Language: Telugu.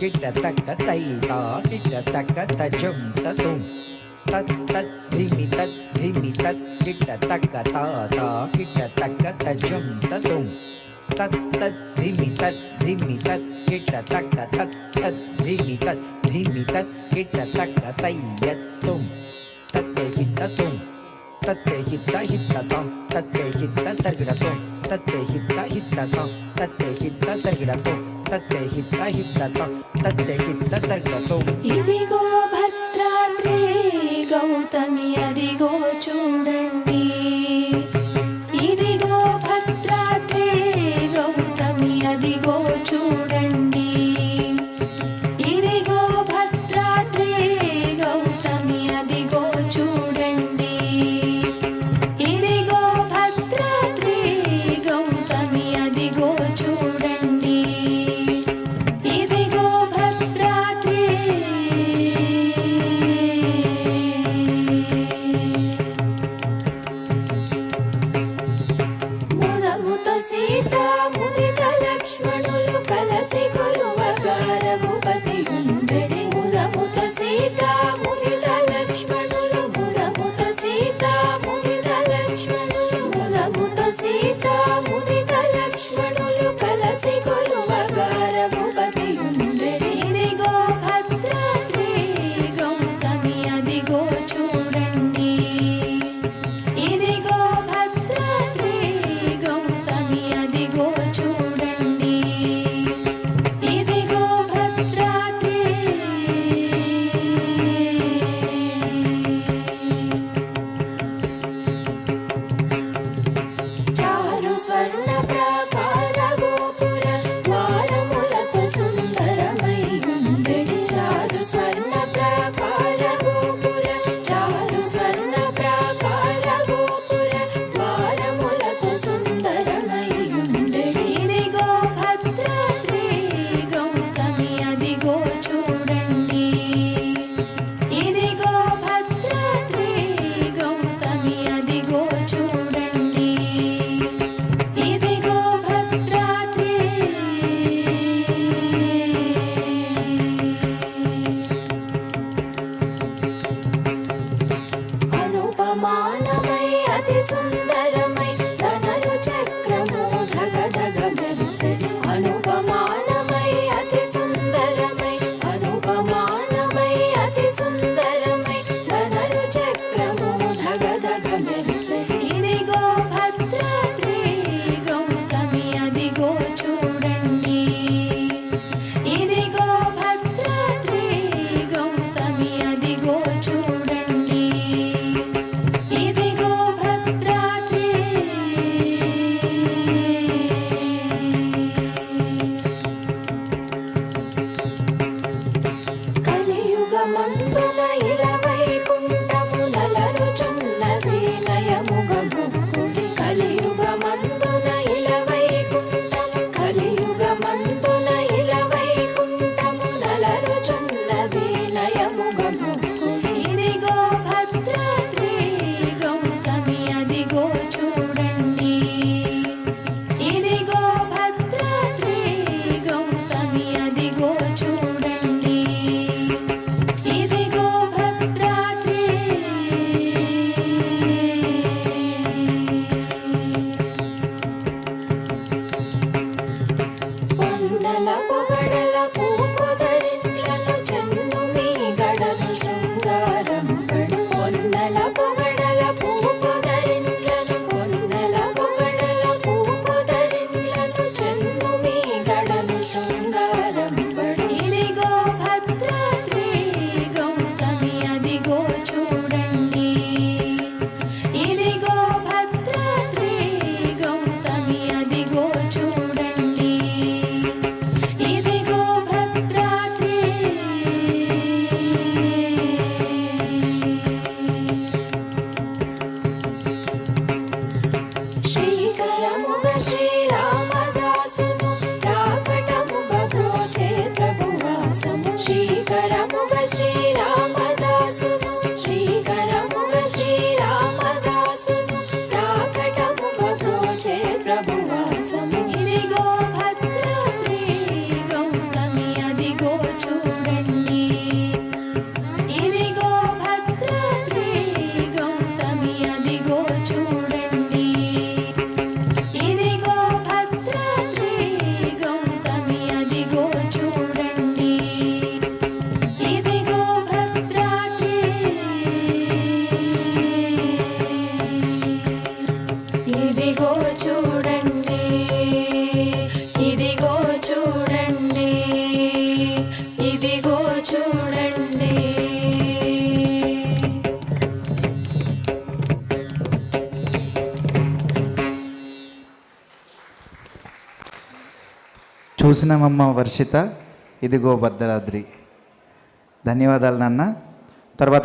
కిట తక్క తైతా కిట తక్క తజం తతుం తత్ తత్ ధిమి తత్ కిట తక్క తాతా కిట తక్క తజం తతుం తత్ తత్ ధిమి తత్ కిట తక్క తత్ తత్ ధిమి తత్ కిట తక్క తయ్యత్తుం తత్తే హిత్తతుం తత్తే హిత్తతాం తత్తే హిత్త తర్గిడతుం తత్తే హిత్తతాం తత్తే హిత్త తర్గిడతుం తత్తే హిత్తతాం తత్తే హిత్త తర్గిడతుం. ఇదిగో భద్రాద్రి గౌతమి అదిగో చూడండి, ఇదిగో భద్రాద్రి గౌతమి అదిగో చూడండి, ఇదిగో భద్రాద్రి గౌతమి అదిగో చూడండి, ఇదిగో భద్రాద్రి గౌతమి అదిగో చూడండి, ఇదిగో భద్రాద్రి. ముదముత సీత ముదిత లక్ష్మణులు కలసి కొలువగా రఘుపతి ఉండెడి. ముదముత సీత ముదిత లక్ష్మణులు ముదముత సీత ముదిత లక్ష్మణులు ముదముత సీత ముదిత లక్ష్మణులు కలసి కొలువగా రఘుపతి ఉండెడి. ఇదిగో భద్రాద్రి గౌతమి అదిగో చూడండి, ఇదిగో భద్రాద్రి గౌతమి అదిగో చూడండి, ఇదిగో భద్రాద్రి. చారు స్వర్ణ ప్రాకార గోపుర ద్వారములతో సుందరమై ఉండెడి. చారు స్వర్ణ ప్రాకార గోపుర చారు స్వర్ణ ప్రాకార గోపుర ద్వారములతో సుందరమై ఉండెడి. ఇదిగో భద్రాద్రి గౌతమి అదిగో చూడండి, ఇదిగో భద్రాద్రి గౌతమి అదిగో చూడండి, ఇదిగో భద్రాద్రి. అనుపమానమై అతి సుందరమై తనరు చక్రము ధగధగ మెరిసెడి. అనుపమానమై అతి సుందరమై అనుపమానమై అతి సుందరమై తనరు చక్రము ధగధగ మెరిసెడి. ఇదిగో భద్రాద్రి గౌతమి అదిగో చూడండి, ఇదిగో భద్రాద్రి గౌతమి అదిగో చూడండి, ఇదిగో భద్రాద్రి. ఇదిగో చూడండి ఇదిగో చూడండి ఇదిగో చూడండి. చూసినామమ్మ వర్షిత, ఇదిగో భద్రాద్రి. ధన్యవాదాలు నాన్న. తర్వాత